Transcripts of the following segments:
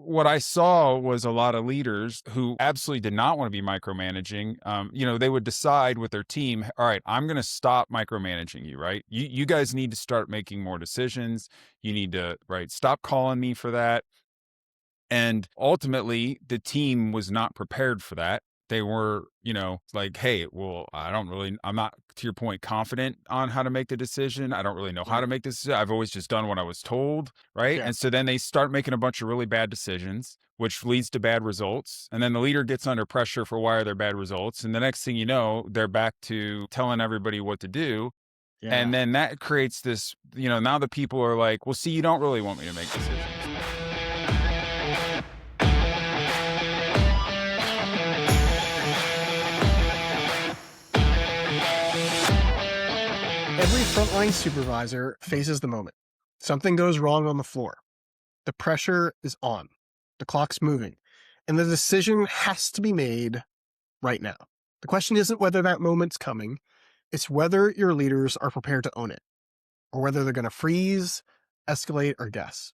what I saw was a lot of leaders who absolutely did not want to be micromanaging. They would decide with their team, all right, I'm going to stop micromanaging you, right? You guys need to start making more decisions. You need to, right, stop calling me for that. And ultimately, the team was not prepared for that. They were, like, hey, well, I'm not, to your point, confident on how to make the decision. I don't really know how Right. to make this. I've always just done what I was told. Right. Yeah. And so then they start making a bunch of really bad decisions, which leads to bad results. And then the leader gets under pressure for why are there bad results. And the next thing you know, they're back to telling everybody what to do. Yeah. And then that creates this, now the people are like, well, see, you don't really want me to make decisions. Every frontline supervisor faces the moment. Something goes wrong on the floor. The pressure is on. The clock's moving. And the decision has to be made right now. The question isn't whether that moment's coming, it's whether your leaders are prepared to own it, or whether they're going to freeze, escalate, or guess.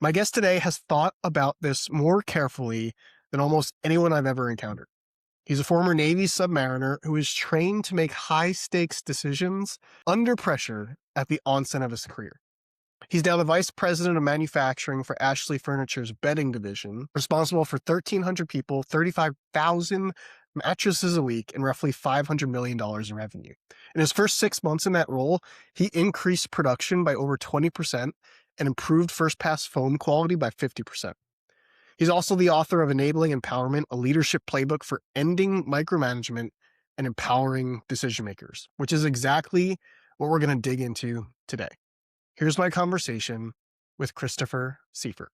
My guest today has thought about this more carefully than almost anyone I've ever encountered. He's a former Navy submariner who is trained to make high-stakes decisions under pressure at the onset of his career. He's now the vice president of manufacturing for Ashley Furniture's bedding division, responsible for 1,300 people, 35,000 mattresses a week, and roughly $500 million in revenue. In his first 6 months in that role, he increased production by over 20% and improved first-pass foam quality by 50%. He's also the author of Enabling Empowerment, a leadership playbook for ending micromanagement and empowering decision makers, which is exactly what we're going to dig into today. Here's my conversation with Christopher Seifert.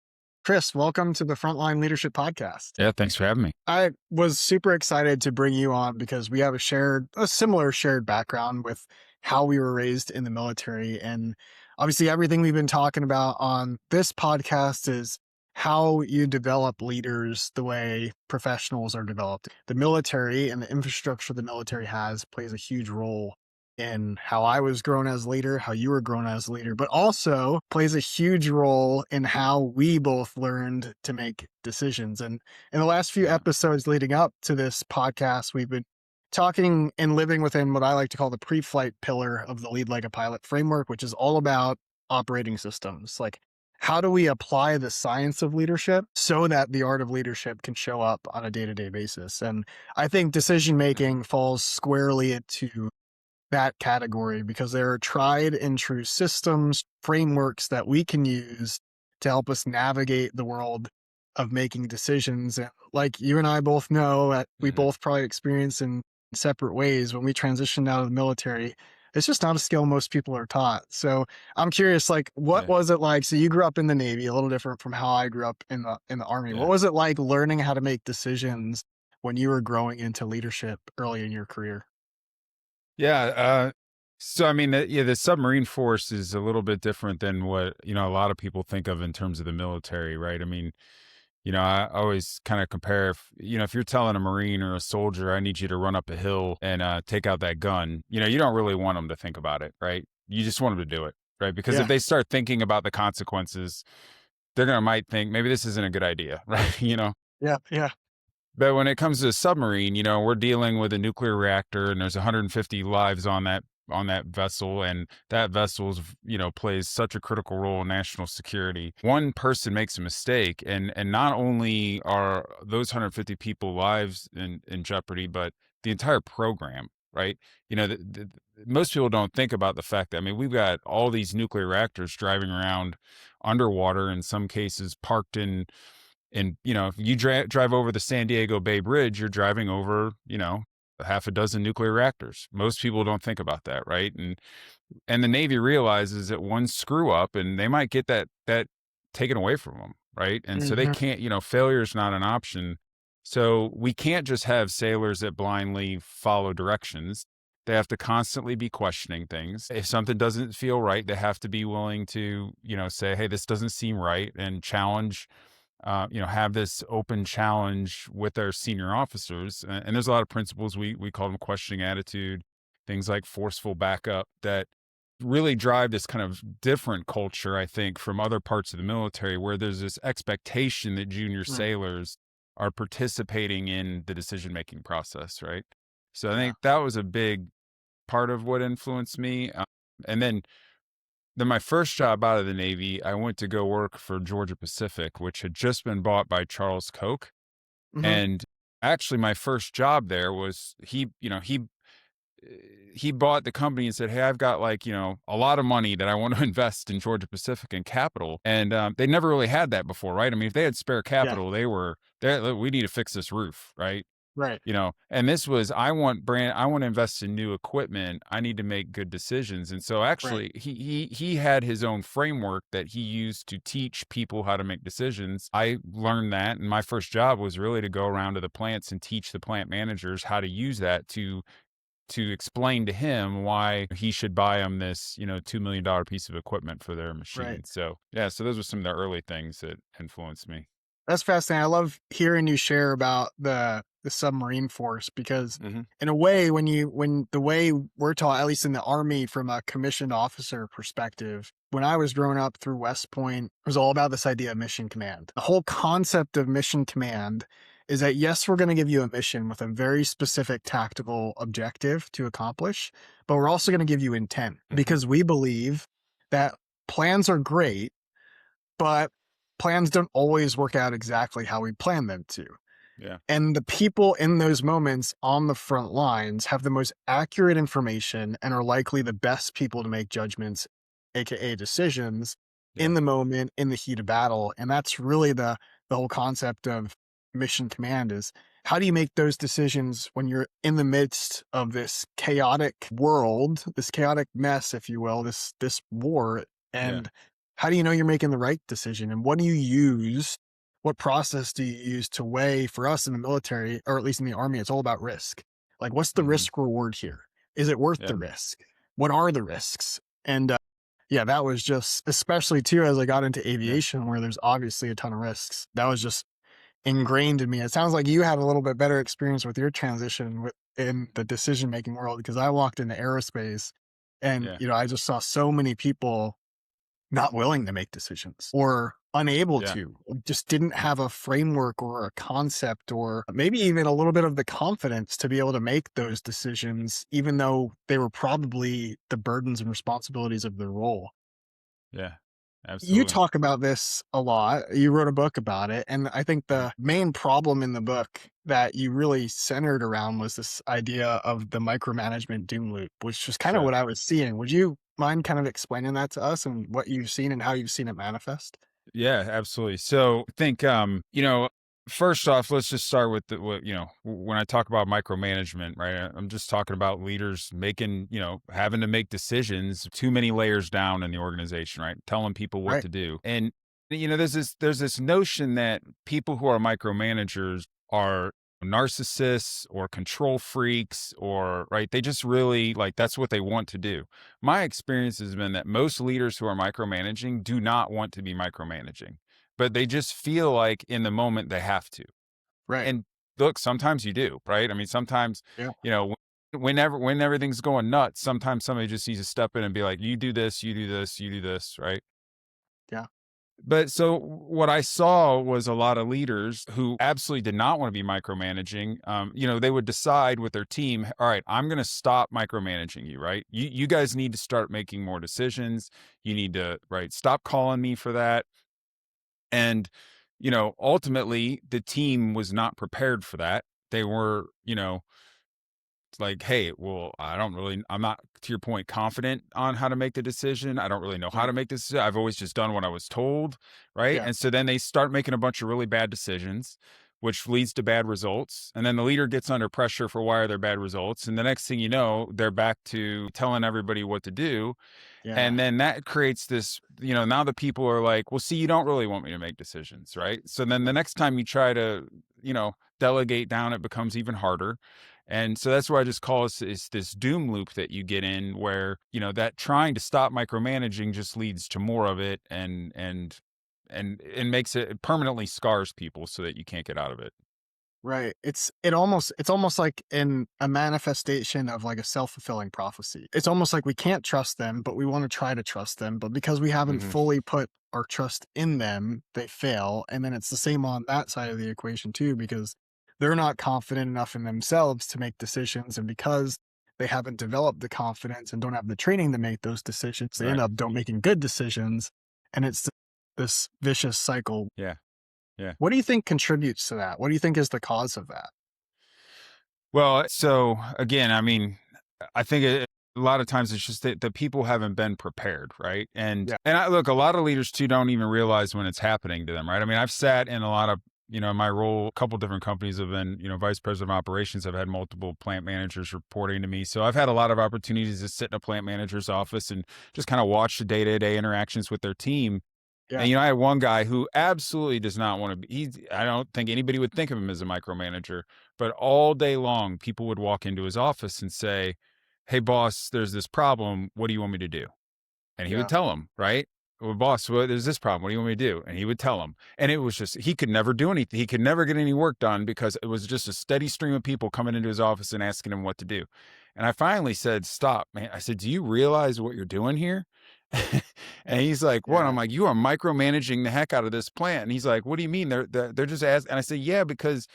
Chris, welcome to the Frontline Leadership Podcast. Yeah. Thanks for having me. I was super excited to bring you on because we have a similar shared background with how we were raised in the military. And obviously everything we've been talking about on this podcast is how you develop leaders the way professionals are developed. The military and the infrastructure the military has plays a huge role in how I was grown as a leader, how you were grown as a leader, but also plays a huge role in how we both learned to make decisions. And in the last few Yeah. episodes leading up to this podcast, we've been talking and living within what I like to call the pre-flight pillar of the Lead Like a Pilot framework, which is all about operating systems. Like, how do we apply the science of leadership so that the art of leadership can show up on a day-to-day basis? And I think decision-making falls squarely into that category because there are tried and true systems, frameworks that we can use to help us navigate the world of making decisions. And like you and I both know, that we Mhm. both probably experience in separate ways when we transitioned out of the military. It's just not a skill most people are taught. So I'm curious, like, what Yeah. was it like? So you grew up in the Navy, a little different from how I grew up in the Army. What Yeah. was it like learning how to make decisions when you were growing into leadership early in your career? Yeah. So I mean, the submarine force is a little bit different than what a lot of people think of in terms of the military, right? I mean, I always kind of compare if you're telling a Marine or a soldier, I need you to run up a hill and take out that gun, you don't really want them to think about it, right? You just want them to do it, right? Because if Yeah, they start thinking about the consequences, might think maybe this isn't a good idea, right? yeah, yeah. But when it comes to a submarine, we're dealing with a nuclear reactor and there's 150 lives on that vessel, and that vessel's plays such a critical role in national security. One person makes a mistake, and not only are those 150 people lives in jeopardy, but the entire program, right? Most people don't think about the fact that, I mean, we've got all these nuclear reactors driving around underwater, in some cases parked in if you drive over the San Diego Bay Bridge, you're driving over a half a dozen nuclear reactors. Most people don't think about that, right? And the Navy realizes that one screw up and they might get that taken away from them, right? And so they Mhm. can't, failure is not an option. So we can't just have sailors that blindly follow directions. They have to constantly be questioning things. If something doesn't feel right, they have to be willing to, say, hey, this doesn't seem right, and challenge, have this open challenge with our senior officers. And there's a lot of principles. We call them questioning attitude, things like forceful backup, that really drive this kind of different culture, I think, from other parts of the military where there's this expectation that junior Mm, sailors are participating in the decision making process, right? So I yeah. think that was a big part of what influenced me. And then my first job out of the Navy, I went to go work for Georgia Pacific, which had just been bought by Charles Koch. Hmm. And actually, my first job there was he bought the company and said, "Hey, I've got like, a lot of money that I want to invest in Georgia Pacific and capital." And they never really had that before, right? I mean, if they had spare Yeah. capital, they were there. We need to fix this roof, right? Right. And this was, I want to invest in new equipment. I need to make good decisions. And so Right. actually he had his own framework that he used to teach people how to make decisions. I learned that. And my first job was really to go around to the plants and teach the plant managers how to use that to explain to him why he should buy them this, $2 million piece of equipment for their Right. machine. So yeah, so those were some of the early things that influenced me. That's fascinating. I love hearing you share about the submarine force because Hmm. in a way when the way we're taught, at least in the Army from a commissioned officer perspective, when I was growing up through West Point, it was all about this idea of mission command. The whole concept of mission command is that yes, we're going to give you a mission with a very specific tactical objective to accomplish, but we're also going to give you intent Hmm. because we believe that plans are great, but plans don't always work out exactly how we plan them to. Yeah. And the people in those moments on the front lines have the most accurate information and are likely the best people to make judgments, aka decisions, Yeah. in the moment, in the heat of battle. And that's really the whole concept of mission command is how do you make those decisions when you're in the midst of this chaotic world, this chaotic mess, if you will, this war, Yeah. and how do you know you're making the right decision? And what do you use, what process do you use to weigh for us in the military, or at least in the Army, it's all about risk. Like, what's the Hmm. risk reward here? Is it worth Yeah. the risk? What are the risks? And yeah, that was just, especially too, as I got into Yeah. aviation, where there's obviously a ton of risks. That was just ingrained in me. It sounds like you had a little bit better experience with your transition in the decision making world because I walked into aerospace and, Yeah. I just saw so many people not willing to make decisions or unable Yeah. to, or just didn't have a framework or a concept or maybe even a little bit of the confidence to be able to make those decisions, even though they were probably the burdens and responsibilities of their role. Yeah. You Absolutely. talk about this a lot. You wrote a book about it. And I think Mhm. the main problem in the book that you really centered around was this idea of the micromanagement doom loop, which is kind of Sure. what I was seeing. Would you mind kind of explaining that to us and what you've seen and how you've seen it manifest? Yeah, absolutely. So I think, first off, let's just start with when I talk about micromanagement, right? I'm just talking about leaders making, having to make decisions too many layers down in the organization, right? Telling people what Right. to do. And, there's this notion that people who are micromanagers are narcissists or control freaks or, right? They just really like, that's what they want to do. My experience has been that most leaders who are micromanaging do not want to be micromanaging, but they just feel like in the moment they have to. Right. And look, sometimes you do, right? I mean, sometimes, Yeah. you know, when everything's going nuts, sometimes somebody just needs to step in and be like, you do this, you do this, you do this, right? Yeah. But so what I saw was a lot of leaders who absolutely did not want to be micromanaging. They would decide with their team, all right, I'm going to stop micromanaging you, right? You guys need to start making more decisions. You need to, right, stop calling me for that. And, ultimately the team was not prepared for that. They were, like, hey, well, I'm not, to your point, confident on how to make the decision. I don't really know how Right. to make this. I've always just done what I was told. Right. Yeah. And so then they start making a bunch of really bad decisions, which leads to bad results. And then the leader gets under pressure for why are there bad results. And the next thing you know, they're back to telling everybody what to do. Yeah. And then that creates this, now the people are like, well, see, you don't really want me to make decisions. Right. So then the Right. next time you try to, delegate down, it becomes even harder. And so that's why I just call it is this doom loop that you get in where, that trying to stop micromanaging just leads to more of it and makes it permanently scars people so that you can't get out of it. Right. It's almost like in a manifestation of like a self-fulfilling prophecy. It's almost like we can't trust them, but we want to try to trust them. But because we haven't Mhm. fully put our trust in them, they fail. And then it's the same on that side of the equation too, because they're not confident enough in themselves to make decisions. And because they haven't developed the confidence and don't have the training to make those decisions, they end Right. up don't making good decisions. And it's this vicious cycle. Yeah. Yeah. What do you think contributes to that? What do you think is the cause of that? Well, so again, I mean, I think a lot of times it's just that the people haven't been prepared, right? Yeah. And I look, a lot of leaders too don't even realize when it's happening to them, right? I mean, I've sat in a lot of, in my role, a couple different companies have been, vice president of operations. I've had multiple plant managers reporting to me. So I've had a lot of opportunities to sit in a plant manager's office and just kind of watch the day-to-day interactions with their team. Yeah. And I had one guy who absolutely does not want to be. I don't think anybody would think of him as a micromanager, but all day long, people would walk into his office and say, "Hey, boss, there's this problem. What do you want me to do?" And he would Yeah. tell them, right? "Well, boss, there's this problem. What do you want me to do?" And he would tell them. And it was just, he could never do anything. He could never get any work done because it was just a steady stream of people coming into his office and asking him what to do. And I finally said, "Stop, man." I said, "Do you realize what you're doing here?" And he's like, "What?" I'm Yeah. like, "You are micromanaging the heck out of this plant." And he's like, "What do you mean? They're just asking." And I said, "Yeah, because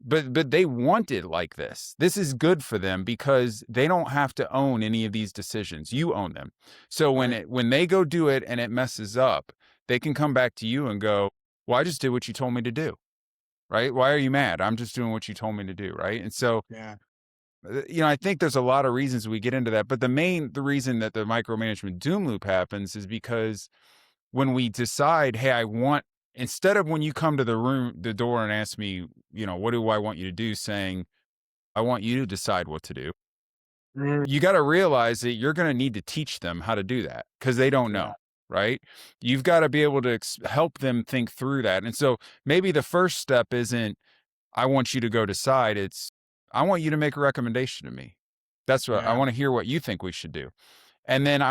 but they want it like this. This is good for them because they don't have to own any of these decisions. You own them. So Right. when they go do it and it messes up, they can come back to you and go, 'Well, I just did what you told me to do.' Right? Why are you mad? I'm just doing what you told me to do." Right? And so, Yeah. I think there's a lot of reasons we get into that, but the reason that the micromanagement doom loop happens is because when we decide, "Hey, I want," instead of when you come to the door and ask me, "What do I want you to do?" saying, "I want you to decide what to do." Mm, You got to realize that you're going to need to teach them how to do that because they don't yeah. know, right? You've got to be able to help them think through that. And so maybe the first step isn't, "I want you to go decide." It's, "I want you to make a recommendation to me. That's what I Yeah. want to hear what you think we should do." And then,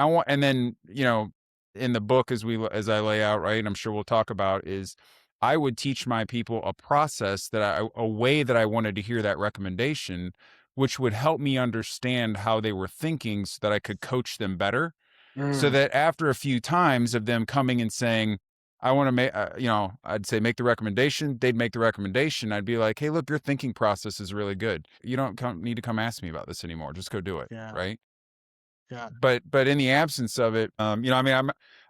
in the book, as I lay out, right, and I'm sure we'll talk about, is I would teach my people a process a way that I wanted to hear that recommendation, which would help me understand how they were thinking so that I could coach them better. So Mm, that after a few times of them coming and saying, "I want to make," I'd say, "Make the recommendation." They'd make the recommendation. I'd be like, "Hey, look, your thinking process is really good. You don't need to come ask me about this anymore. Just go do it." yeah. Right. Yeah. But in the absence of it, I mean,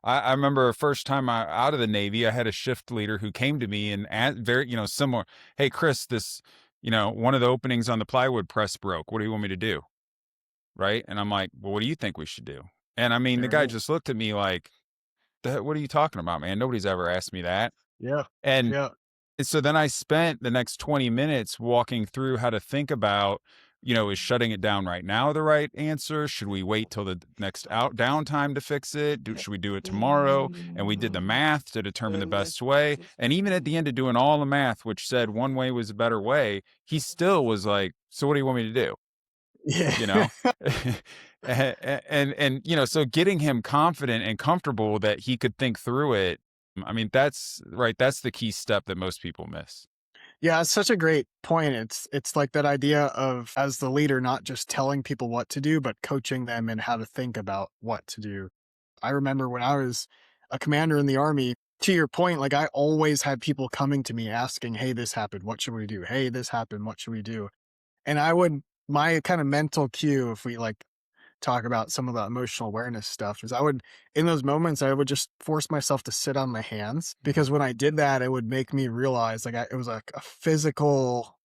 I remember first time out of the Navy, I had a shift leader who came to me and very, similar. "Hey, Chris, this, one of the openings on the plywood press broke. What do you want me to do?" Right? And I'm like, "Well, what do you think we should do?" And I mean, the guy Right. just looked at me like, "What are you talking about, man? Nobody's ever asked me that." Yeah. And Yeah. and so then I spent the next 20 minutes walking through how to think about, is shutting it down right now the right answer? Should we wait till the next downtime to fix it? Should we do it tomorrow? And we did the math to determine the best way. And even at the end of doing all the math, which said one way was a better way, he still was like, "So what do you want me to do?" Yeah. You know? So getting him confident and comfortable that he could think through it. I mean, that's right. That's the key step that most people miss. Yeah, it's such a great point. It's like that idea of, as the leader, not just telling people what to do, but coaching them in how to think about what to do. I remember when I was a commander in the army, to your point, like I always had people coming to me asking, "Hey, this happened. What should we do? Hey, this happened. What should we do?" And my kind of mental cue, if we like talk about some of the emotional awareness stuff, is in those moments, I would just force myself to sit on my hands, Mhm. because when I did that, it would make me realize like it was like a physical,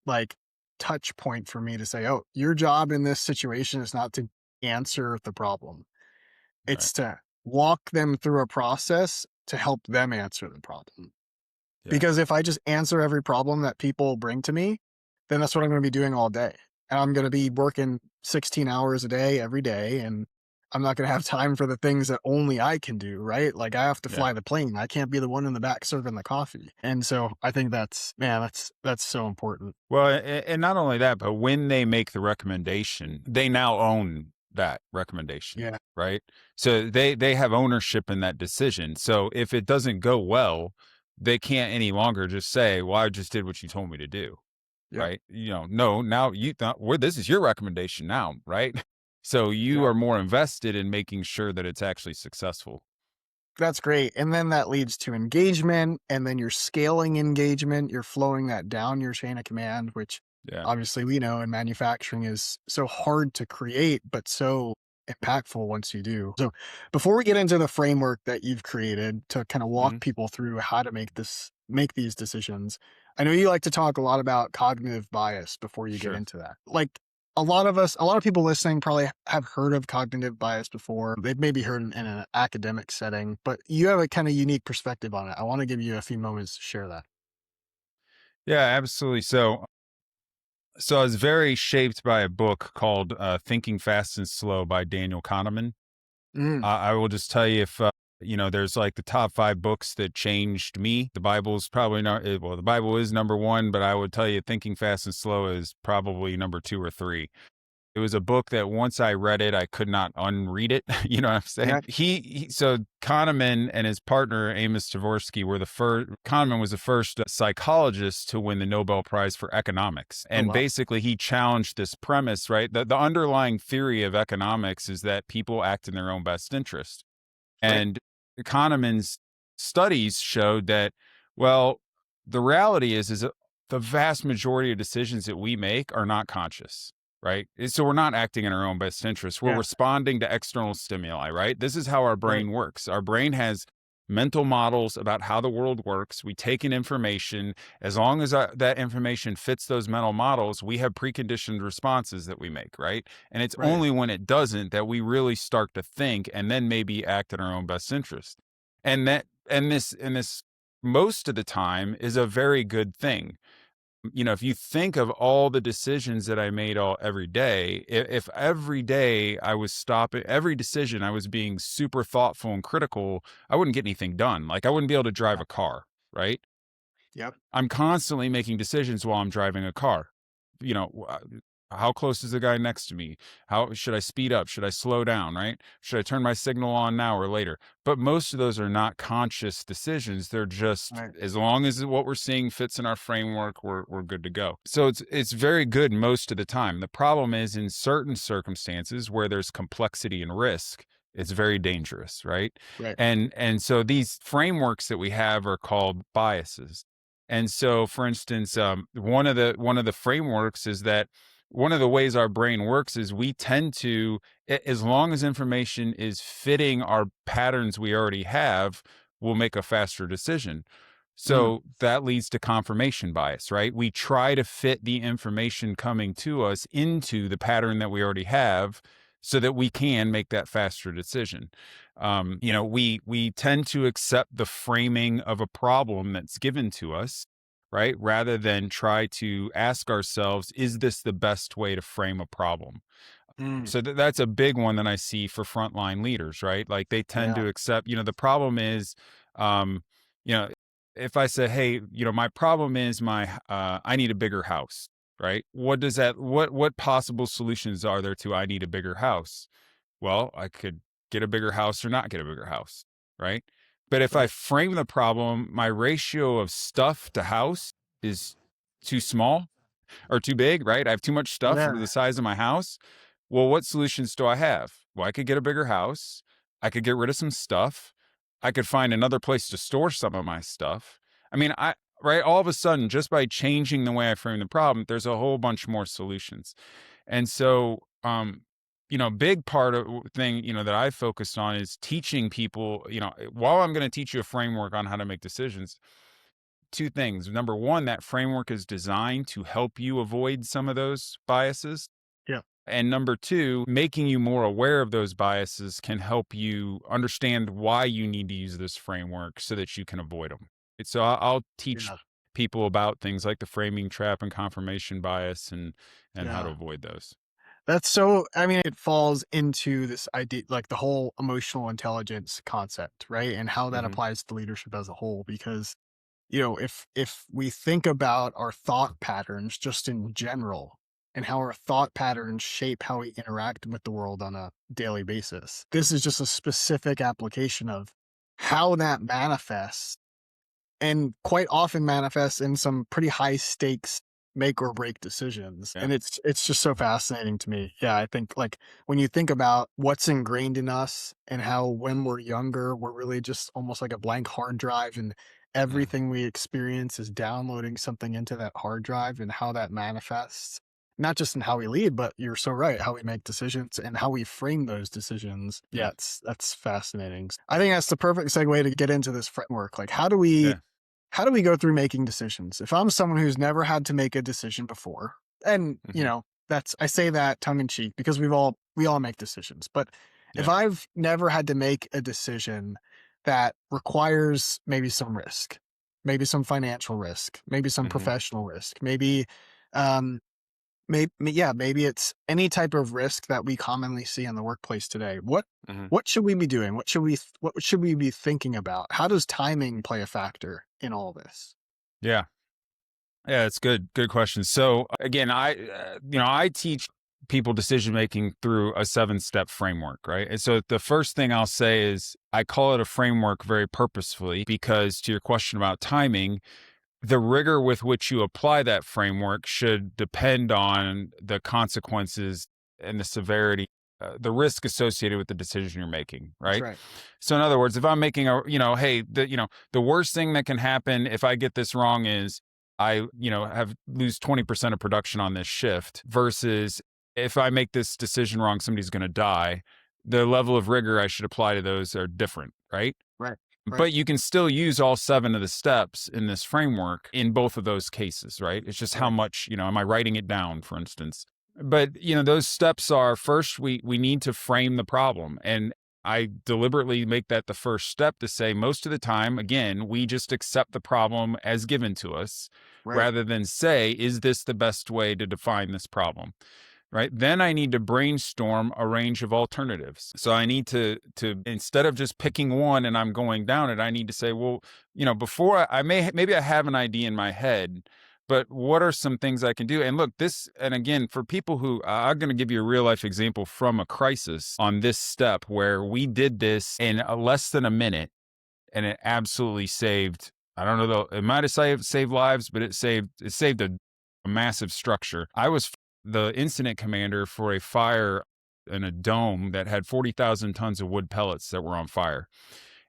like, touch point for me to say, "Oh, your job in this situation is not to answer the problem. Right. It's to walk them through a process to help them answer the problem." Yeah. Because if I just answer every problem that people bring to me, then that's what I'm gonna be doing all day. And I'm gonna be working 16 hours a day every day, and I'm not gonna have time for the things that only I can do, right? Like, I have to Yeah. fly the plane. I can't be the one in the back serving the coffee. And so I think that's so important. Well, and not only that, but when they make the recommendation, they now own that recommendation, Yeah. right? So they have ownership in that decision. So if it doesn't go well, they can't any longer just say, "Well, I just did what you told me to do." Yep. right? No, now you thought, well, this is your recommendation now, right? So you are Exactly. more invested in making sure that it's actually successful. That's great. And then that leads to engagement, and then you're scaling engagement. You're flowing that down your chain of command, which Yeah. obviously we know in manufacturing is so hard to create, but so impactful once you do. So before we get into the framework that you've created to kind of walk Mhm. people through how to make these decisions, I know you like to talk a lot about cognitive bias before you get Sure. into that. Like a lot of people listening probably have heard of cognitive bias before. They've maybe heard in an academic setting, but you have a kind of unique perspective on it. I want to give you a few moments to share that. Yeah, absolutely. So I was very shaped by a book called Thinking Fast and Slow by Daniel Kahneman. Mm, I will just tell you if there's like the top 5 books that changed me. The Bible's probably not. Well, the Bible is number one, but I would tell you Thinking Fast and Slow is probably number 2 or 3. It was a book that once I read it, I could not unread it. You know what I'm saying? yeah. So Kahneman and his partner Amos Tversky were the first. Kahneman was the first psychologist to win the Nobel Prize for economics, Oh and wow. basically he challenged this premise. Right, the underlying theory of economics is that people act in their own best interest, Right. and Kahneman's studies showed that, well, the reality is that the vast majority of decisions that we make are not conscious, right? So we're not acting in our own best interest. We're Yeah. responding to external stimuli, right? This is how our Right. brain works. Our brain has mental models about how the world works. We take in information. As long as that information fits those mental models, we have preconditioned responses that we make, right? And it's Right. only when it doesn't that we really start to think and then maybe act in our own best interest. And this most of the time is a very good thing. If you think of all the decisions that I made all every day, if every day I was stopping every decision, I was being super thoughtful and critical, I wouldn't get anything done. Like I wouldn't be able to drive Yeah. a car, right? Yep. I'm constantly making decisions while I'm driving a car. You know, how close is the guy next to me? How should I speed up? Should I slow down? Right? Should I turn my signal on now or later? But most of those are not conscious decisions. They're just Right. as long as what we're seeing fits in our framework, we're good to go. So it's very good most of the time. The problem is in certain circumstances where there's complexity and risk, it's very dangerous, right? Right. And so these frameworks that we have are called biases. And so, for instance, one of the frameworks is that one of the ways our brain works is we tend to, as long as information is fitting our patterns we already have, we'll make a faster decision. Mm, So that leads to confirmation bias, right? We try to fit the information coming to us into the pattern that we already have so that we can make that faster decision. We tend to accept the framing of a problem that's given to us, right? Rather than try to ask ourselves, is this the best way to frame a problem? mm, So that's a big one that I see for frontline leaders, right? Like they tend yeah. to accept, the problem is, um, you know, if I say, hey, my problem is I need a bigger house, right? What possible solutions are there to I need a bigger house? Well, I could get a bigger house or not get a bigger house, right? But if I Right. frame the problem, my ratio of stuff to house is too small or too big, right? I have too much stuff for Yeah. the size of my house. Well, what solutions do I have? Well, I could get a bigger house. I could get rid of some stuff. I could find another place to store some of my stuff. I mean, right, all of a sudden, just by changing the way I frame the problem, there's a whole bunch more solutions. And so, big part of thing, that I focused on is teaching people, while I'm going to teach you a framework on how to make decisions, 2 things. Number one, that framework is designed to help you avoid some of those biases. Yeah. And number two, making you more aware of those biases can help you understand why you need to use this framework so that you can avoid them. So I'll teach Yeah. people about things like the framing trap and confirmation bias and how to Yeah. avoid those. That's so, I mean, it falls into this idea, like the whole emotional intelligence concept, right? And how that Hmm. applies to leadership as a whole. Because, if we think about our thought patterns just in general and how our thought patterns shape how we interact with the world on a daily basis, this is just a specific application of how that manifests and quite often manifests in some pretty high stakes make or break decisions. Yeah. And it's just so fascinating to me. Yeah, I think like when you think about what's ingrained in us and how when we're younger, we're really just almost like a blank hard drive and Mm, everything we experience is downloading something into that hard drive and how that manifests. Not just in how we lead, but you're so right, how we make decisions and how we frame those decisions. mm, Yeah, that's fascinating. I think that's the perfect segue to get into this framework. Like how do we go through making decisions? If I'm someone who's never had to make a decision before, and mhm, that's I say that tongue in cheek because we all make decisions. But if yeah, I've never had to make a decision that requires maybe some risk, maybe some financial risk, maybe some mhm, professional risk, maybe um maybe it's any type of risk that we commonly see in the workplace today. What mhm. what should we be doing? What should we be thinking about? How does timing play a factor in all this? Yeah. Yeah, it's good. Good question. So again, I teach people decision making through a 7-step framework, right? And so the first thing I'll say is I call it a framework very purposefully because to your question about timing, the rigor with which you apply that framework should depend on the consequences and the severity, the risk associated with the decision you're making, That's right? right. So in other words, if I'm making hey, the worst thing that can happen if I get this wrong is I, have lose 20% of production on this shift versus if I make this decision wrong, somebody's going to die. The level of rigor I should apply to those are different, right? Right. Right. But you can still use all 7 of the steps in this framework in both of those cases, right? It's just how Right. much, am I writing it down, for instance? But, those steps are first we need to frame the problem. And I deliberately make that the first step to say most of the time, again, we just accept the problem as given to us Right. rather than say, is this the best way to define this problem? Right, then I need to brainstorm a range of alternatives. So I need to instead of just picking one and I'm going down it, I need to say, well, before maybe I have an idea in my head, but what are some things I can do? And look, this, and again, for people who I'm going to give you a real life example from a crisis on this step where we did this in less than a minute and it absolutely saved. I don't know though. It might have saved lives, but it saved a massive structure. I was the incident commander for a fire in a dome that had 40,000 tons of wood pellets that were on fire.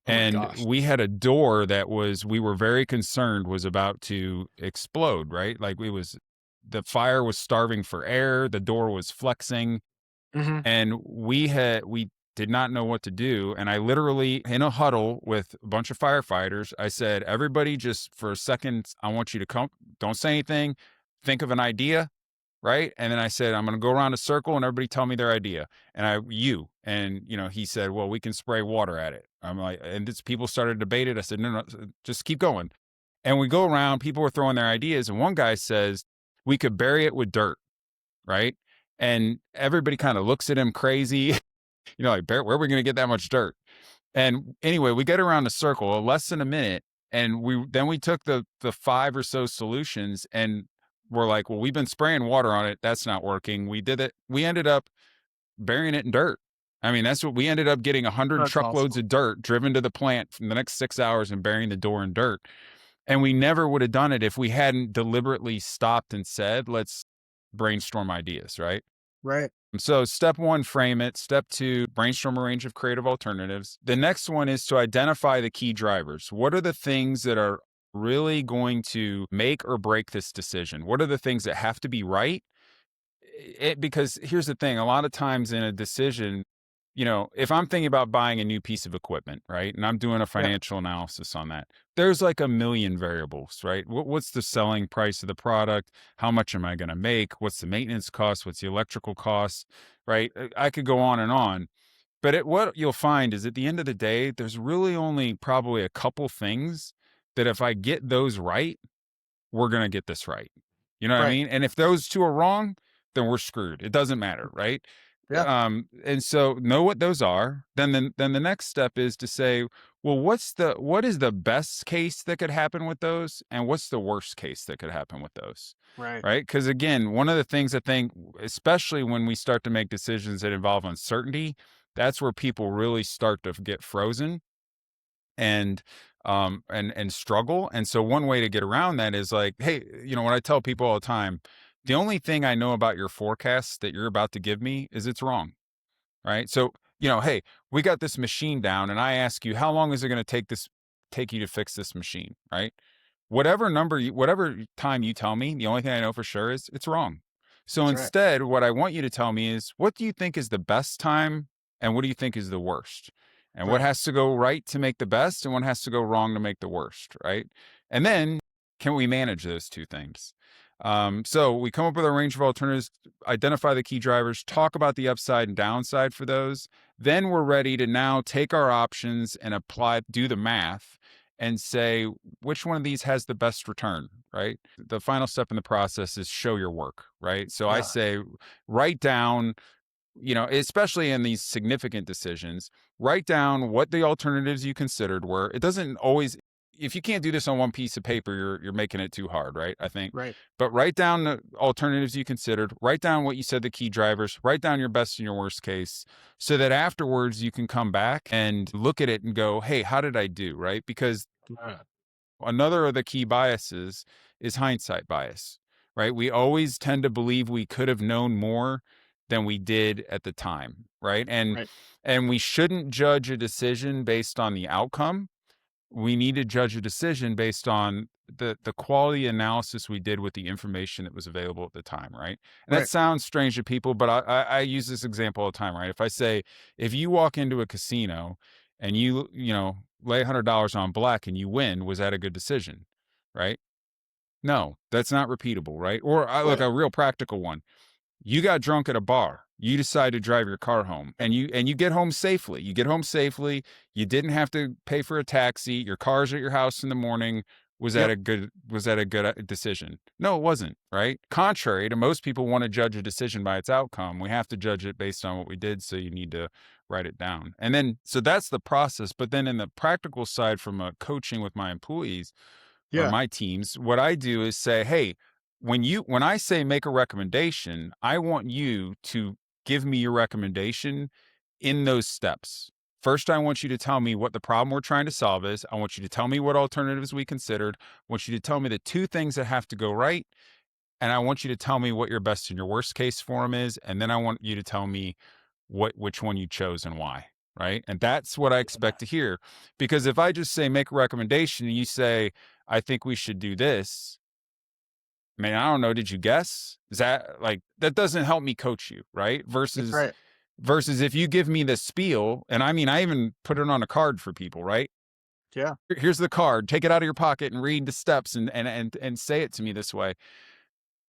Oh my And gosh. we had a door that we were very concerned was about to explode, right? Like the fire was starving for air, the door was flexing, Hmm. and we did not know what to do. And I literally, in a huddle with a bunch of firefighters, I said, everybody just for a second, I want you to come, don't say anything, think of an idea, right? And then I said, I'm going to go around a circle and everybody tell me their idea. And and he said, well, we can spray water at it. I'm like, and this people started to debate it. I said, no, no, just keep going. And we go around, people were throwing their ideas. And one guy says, we could bury it with dirt, right? And everybody kind of looks at him crazy, like, where are we going to get that much dirt? And anyway, we get around a circle, less than a minute, and we took the 5 or so solutions, and we're like, well, we've been spraying water on it. That's not working. We did it. We ended up burying it in dirt. I mean, that's what we ended up getting 100 That's truckloads awesome. of dirt driven to the plant from the next 6 hours and burying the door in dirt. And we never would have done it if we hadn't deliberately stopped and said, let's brainstorm ideas, right? Right. So, step 1, frame it. Step 2, brainstorm a range of creative alternatives. The next one is to identify the key drivers. What are the things that are really going to make or break this decision? What are the things that have to be right? Because here's the thing, a lot of times in a decision, if I'm thinking about buying a new piece of equipment, right? And I'm doing a Yeah. financial analysis on that, there's like a million variables, right? What's the selling price of the product? How much am I going to make? What's the maintenance cost? What's the electrical cost? Right? I could go on and on. But what you'll find is at the end of the day, there's really only probably a couple things that if I get those right, we're going to get this right. You know what I Right. mean? And if those 2 are wrong, then we're screwed. It doesn't matter, right? Yeah. And so know what those are. Then the next step is to say, well, what is the best case that could happen with those, and what's the worst case that could happen with those, Right. right? Because again, one of the things I think, especially when we start to make decisions that involve uncertainty, that's where people really start to get frozen. And and struggle. And so one way to get around that is like, hey, what I tell people all the time, the only thing I know about your forecast that you're about to give me is it's wrong. Right. So, hey, we got this machine down and I ask you, how long is it going to take you to fix this machine? Right. Whatever time you tell me, the only thing I know for sure is it's wrong. So That's right. instead, what I want you to tell me is, what do you think is the best time and what do you think is the worst? And what Right. has to go right to make the best and what has to go wrong to make the worst? Right. And then can we manage those two things? So we come up with a range of alternatives, identify the key drivers, talk about the upside and downside for those. Then we're ready to now take our options and do the math and say which one of these has the best return, right? The final step in the process is show your work, right? So I Yeah. say, write down, especially in these significant decisions, write down what the alternatives you considered were. It doesn't always, if you can't do this on one piece of paper, you're making it too hard, right? I think. Right. But write down the alternatives you considered, write down what you said the key drivers, write down your best and your worst case so that afterwards you can come back and look at it and go, hey, how did I do? Right? Because Yeah. another of the key biases is hindsight bias, right? We always tend to believe we could have known more than we did at the time, right? And Right. and we shouldn't judge a decision based on the outcome. We need to judge a decision based on the quality analysis we did with the information that was available at the time, right? And that Right. sounds strange to people, but I use this example all the time, right? If I say, if you walk into a casino and you lay $100 on black and you win, was that a good decision, right? No, that's not repeatable, right? Or I look, Right. a real practical one. You got drunk at a bar. You decide to drive your car home and you get home safely. You get home safely. You didn't have to pay for a taxi. Your car's at your house in the morning. Yep. Was that a good decision? No, it wasn't, right? Contrary to most people want to judge a decision by its outcome. We have to judge it based on what we did, so you need to write it down. And then so that's the process, but then in the practical side from coaching with my employees or Yeah. my teams, what I do is say, hey, when I say make a recommendation, I want you to give me your recommendation in those steps. First, I want you to tell me what the problem we're trying to solve is. I want you to tell me what alternatives we considered. I want you to tell me the two things that have to go right. And I want you to tell me what your best and your worst case for them is. And then I want you to tell me which one you chose and why. Right. And that's what I Yeah. expect to hear. Because if I just say make a recommendation and you say, I think we should do this, man, I don't know. Did you guess? Is that like, that doesn't help me coach you, right? That's Versus right. if you give me the spiel, and I mean, I even put it on a card for people, right? Yeah. Here's the card. Take it out of your pocket and read the steps and say it to me this way.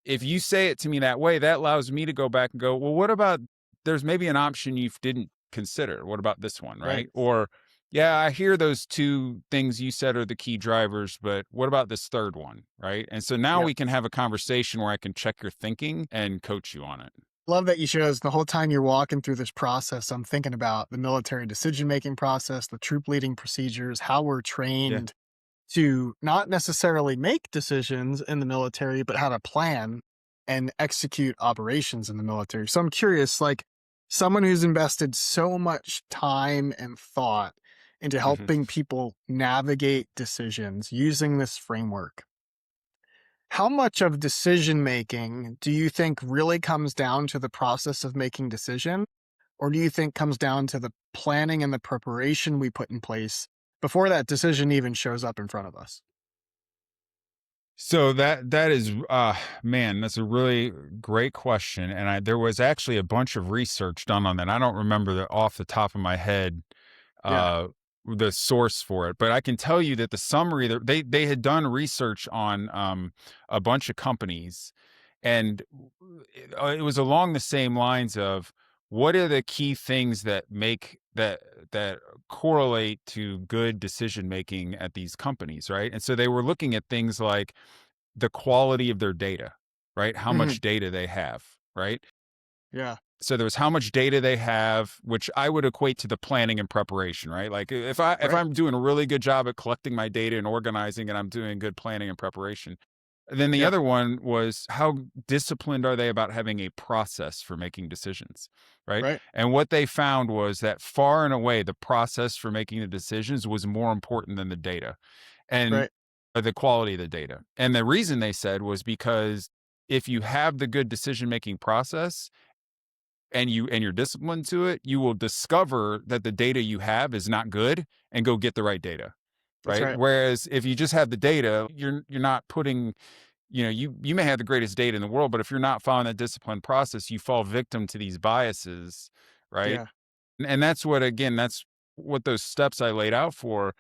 If you say it to me that way, that allows me to go back and go, well, what about, there's maybe an option you didn't consider. What about this one, Right. right? Or, yeah, I hear those two things you said are the key drivers, but what about this third one, right? And so now Yep. we can have a conversation where I can check your thinking and coach you on it. Love that you show us the whole time you're walking through this process. I'm thinking about the military decision making process, the troop leading procedures, how we're Yeah. trained to not necessarily make decisions in the military, but how to plan and execute operations in the military. So I'm curious, like someone who's invested so much time and thought into Mhm. helping people navigate decisions using this framework, how much of decision making do you think really comes down to the process of making decision? Or do you think comes down to the planning and the preparation we put in place before that decision even shows up in front of us? So that is man, that's a really great question. And there was actually a bunch of research done on that. I don't remember off the top of my head Yeah. uh the source for it, but I can tell you that the summary they had done research on a bunch of companies, and it was along the same lines of what are the key things that that correlate to good decision making at these companies, right? And so they were looking at things like the quality of their data, right? How Mhm. much data they have, right? Yeah. So there was how much data they have, which I would equate to the planning and preparation, right? Like if Right. I'm doing a really good job at collecting my data and organizing and I'm doing good planning and preparation, Then the Yeah. other one was how disciplined are they about having a process for making decisions, right? Right. And what they found was that far and away, the process for making the decisions was more important than the data and Right. the quality of the data. And the reason they said was because if you have the good decision making process and you're disciplined to it, you will discover that the data you have is not good and go get the right data, That's right? right. Whereas if you just have the data, you're not putting, you may have the greatest data in the world, but if you're not following that disciplined process, you fall victim to these biases, right? Yeah. And that's what, again, that's what those steps I laid out for,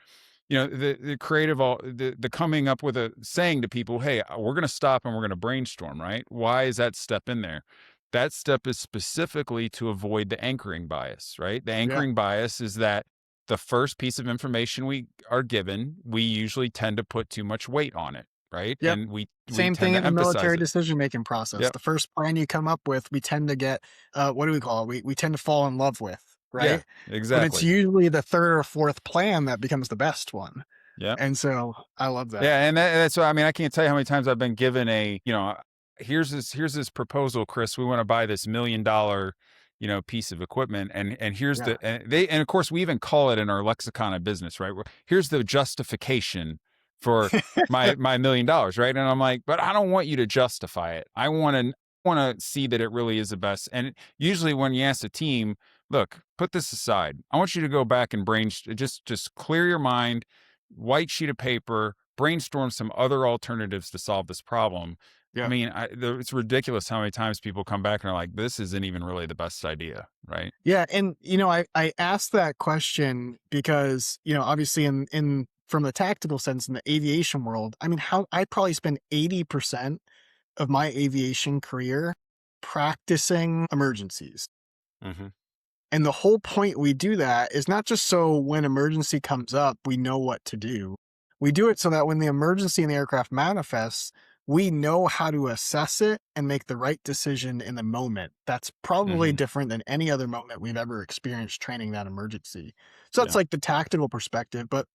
the creative, all the coming up with a saying to people, hey, we're going to stop and we're going to brainstorm, right? Why is that step in there? That step is specifically to avoid the anchoring bias, right? The Yeah. anchoring bias is that the first piece of information we are given, we usually tend to put too much weight on it, right? Yep. And we Same tend thing in to the emphasize military it. decision-making process. Yep. The first plan you come up with, we tend to get, what do we call it? We tend to fall in love with, Yeah, right? But it's exactly. usually the third or fourth plan that becomes the best one. Yep. And so I love that. Yeah, and that's why, I mean, I can't tell you how many times I've been given here's this proposal, Chris. We want to buy this $1 million, piece of equipment, and here's Yeah. and of course we even call it in our lexicon of business, right? Here's the justification for my $1 million, right? And I'm like, but I don't want you to justify it. I want to see that it really is the best. And usually when you ask a team, look, put this aside. I want you to go back and just clear your mind, white sheet of paper, brainstorm some other alternatives to solve this problem. I Yeah. mean, it's ridiculous how many times people come back and are like, "This isn't even really the best idea," right? Yeah, and I asked that question because, obviously in from the tactical sense in the aviation world, I mean, how I probably spend 80% of my aviation career practicing emergencies. Mhm. And the whole point we do that is not just so when emergency comes up, we know what to do. We do it so that when the emergency in the aircraft manifests, we know how to assess it and make the right decision in the moment. That's probably Mhm. different than any other moment we've ever experienced training that emergency. So that's Yeah. like the tactical perspective. But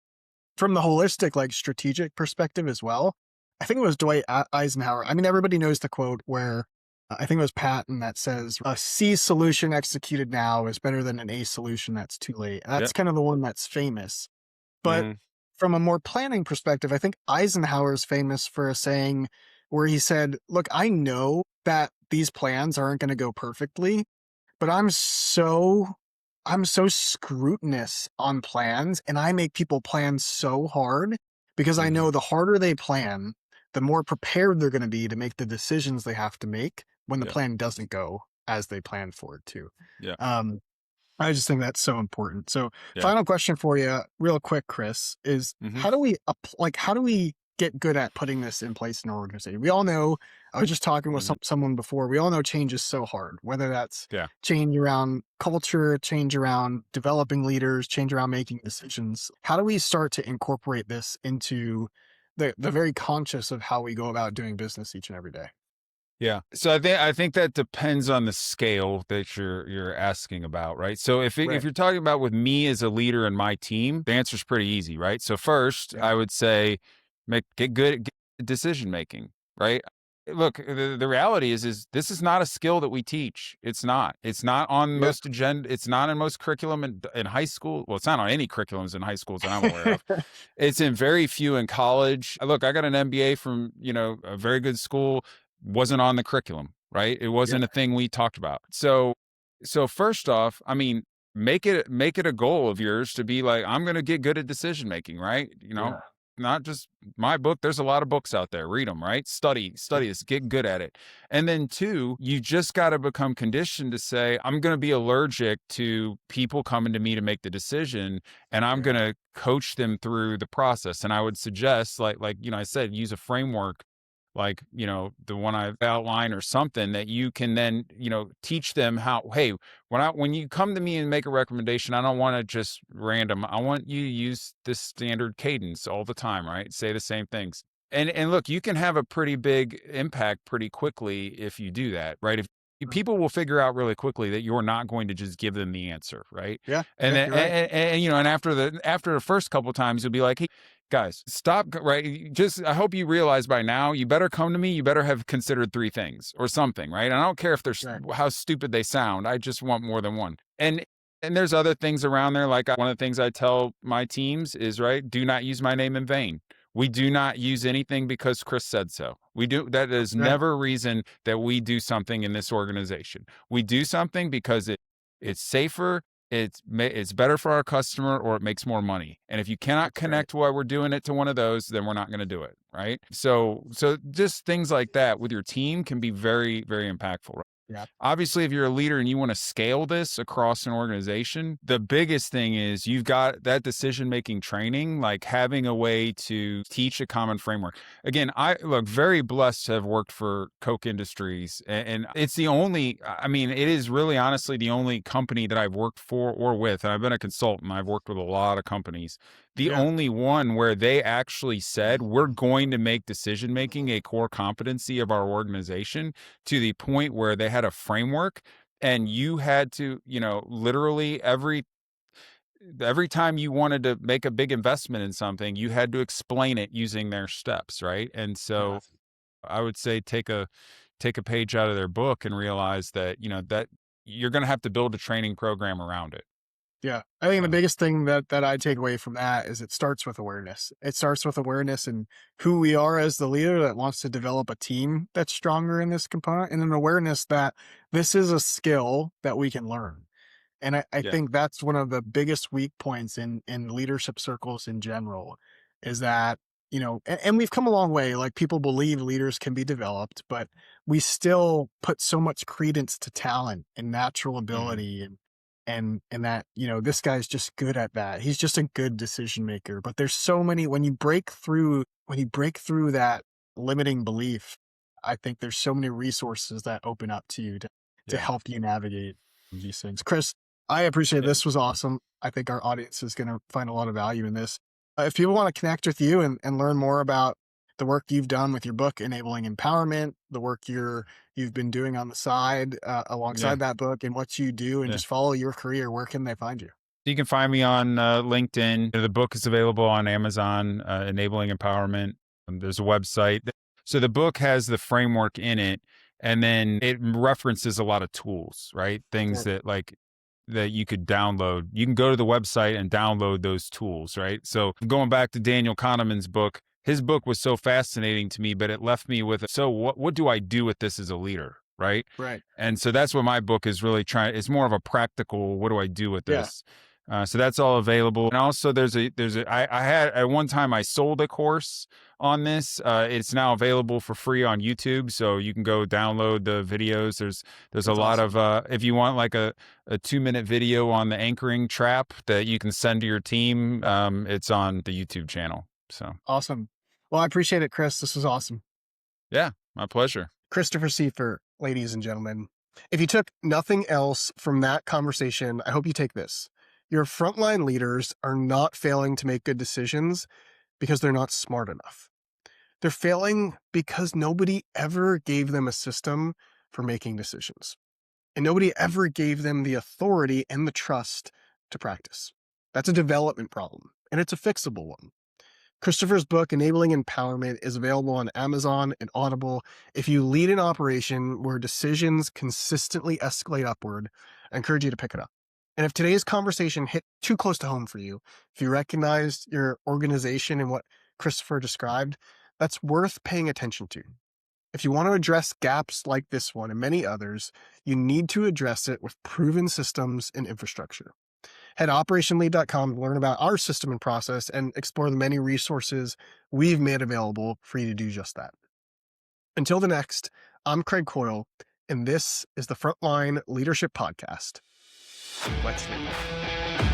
from the holistic, like strategic perspective as well, I think it was Dwight Eisenhower. I mean, everybody knows the quote where I think it was Patton that says, "A C solution executed now is better than an A solution that's too late." That's Yep. kind of the one that's famous. But Mhm. from a more planning perspective, I think Eisenhower is famous for a saying where he said, "Look, I know that these plans aren't going to go perfectly, but I'm so scrutinous on plans and I make people plan so hard because I Mhm. know the harder they plan, the more prepared they're going to be to make the decisions they have to make when the Yep. plan doesn't go as they planned for it to." Yeah. Um, I just think that's so important. So, Yeah. final question for you, real quick, Chris, is Mhm. how do we get good at putting this in place in our organization? We all know. I was just talking with Mhm. someone before. We all know change is so hard. Whether that's Yeah. change around culture, change around developing leaders, change around making decisions. How do we start to incorporate this into the very conscious of how we go about doing business each and every day? Yeah. So I think that depends on the scale that you're asking about, right? So if Right. you're talking about with me as a leader in my team, the answer is pretty easy, right? So first, Yeah. I would say get good at decision making, right? Look, the reality is this is not a skill that we teach. It's not. It's not on Yeah. most agenda. It's not in most curriculum in high school. Well, it's not on any curriculums in high schools that I'm aware of. It's in very few in college. Look, I got an MBA from, a very good school, wasn't on the curriculum, right? It Yeah. wasn't a thing we talked about. So first off, I mean, make it a goal of yours to be like, I'm going to get good at decision making, right? Yeah. Not just my book. There's a lot of books out there. Read them, right? Yeah. Study this, get good at it. And then two, you just got to become conditioned to say, I'm going to be allergic to people coming to me to make the decision, and I'm going Yeah. to coach them through the process. And I would suggest, I said, use a framework like, the one I've outlined or something that you can then, teach them how, hey, when you come to me and make a recommendation, I don't want to just random. I want you to use this standard cadence all the time, right? Say the same things. And look, you can have a pretty big impact pretty quickly if you do that, right? If people will figure out really quickly that you're not going to just give them the answer, right? Yeah, And yeah, then, you're right. and after the first couple times, you'll be like, hey, guys, stop, right? Just, I hope you realize by now, you better come to me. You better have considered three things or something, right? And I don't care if they're Right. how stupid they sound. I just want more than one. And there's other things around there. Like one of the things I tell my teams is, right, do not use my name in vain. We do not use anything because Chris said so. That is Right. never a reason that we do something in this organization. We do something because it's safer, it's better for our customer, or it makes more money. And if you cannot That's great. connect why we're doing it to one of those, then we're not going to do it, right? So just things like that with your team can be very, very impactful. Yeah. Obviously, if you're a leader and you want to scale this across an organization, the biggest thing is you've got that decision-making training, like having a way to teach a common framework. Again, I look very blessed to have worked for Koch Industries, and it's the only, I mean, it is really honestly the only company that I've worked for or with, and I've been a consultant, I've worked with a lot of companies, the Yeah. only one where they actually said, we're going to make decision-making a core competency of our organization, to the point where they had a framework and you had to, literally every time you wanted to make a big investment in something, you had to explain it using their steps, right? And so Awesome. I would say take a page out of their book and realize that, that you're going to have to build a training program around it. Yeah. I think the So, biggest thing that I take away from that is it starts with awareness. It starts with awareness and who we are as the leader that wants to develop a team that's stronger in this component, and an awareness that this is a skill that we can learn. And I yeah. think that's one of the biggest weak points in leadership circles in general, is that, and we've come a long way. Like, people believe leaders can be developed, but we still put so much credence to talent and natural Mhm. ability, and that, this guy's just good at that. He's just a good decision maker. But there's so many, when you break through that limiting belief, I think there's so many resources that open up to you to Yeah. help you navigate these things. Chris, I appreciate it. Yeah. This was awesome. I think our audience is going to find a lot of value in this. If people want to connect with you and learn more about the work you've done with your book, Enabling Empowerment, the work you've been doing on the side Yeah. alongside that book, and what you do, and Yeah. just follow your career, where can they find you? You can find me on LinkedIn. The book is available on Amazon, Enabling Empowerment. There's a website. So the book has the framework in it, and then it references a lot of tools, right? Things Sure. that you could download. You can go to the website and download those tools, right? So going back to Daniel Kahneman's book, his book was so fascinating to me, but it left me with, so what do I do with this as a leader, right? Right. And so that's what my book is really trying. It's more of a practical, what do I do with Yeah. this? So that's all available. And also I had at one time I sold a course on this. It's now available for free on YouTube. So you can go download the videos. There's a That's lot of, awesome. if you want like a 2-minute video on the anchoring trap that you can send to your team, it's on the YouTube channel. So Awesome. Well, I appreciate it, Chris. This was awesome. yeah, my pleasure. Christopher Seifert, ladies and gentlemen. If you took nothing else from that conversation, I hope you take this. Your frontline leaders are not failing to make good decisions because they're not smart enough. They're failing because nobody ever gave them a system for making decisions. And nobody ever gave them the authority and the trust to practice. That's a development problem, and it's a fixable one. Christopher's book, Enabling Empowerment, is available on Amazon and Audible. If you lead an operation where decisions consistently escalate upward, I encourage you to pick it up. And if today's conversation hit too close to home for you, if you recognize your organization and what Christopher described, that's worth paying attention to. If you want to address gaps like this one and many others, you need to address it with proven systems and infrastructure. Head to operationlead.com to learn about our system and process and explore the many resources we've made available for you to do just that. Until the next, I'm Craig Coyle, and this is the Frontline Leadership Podcast. Let's lead.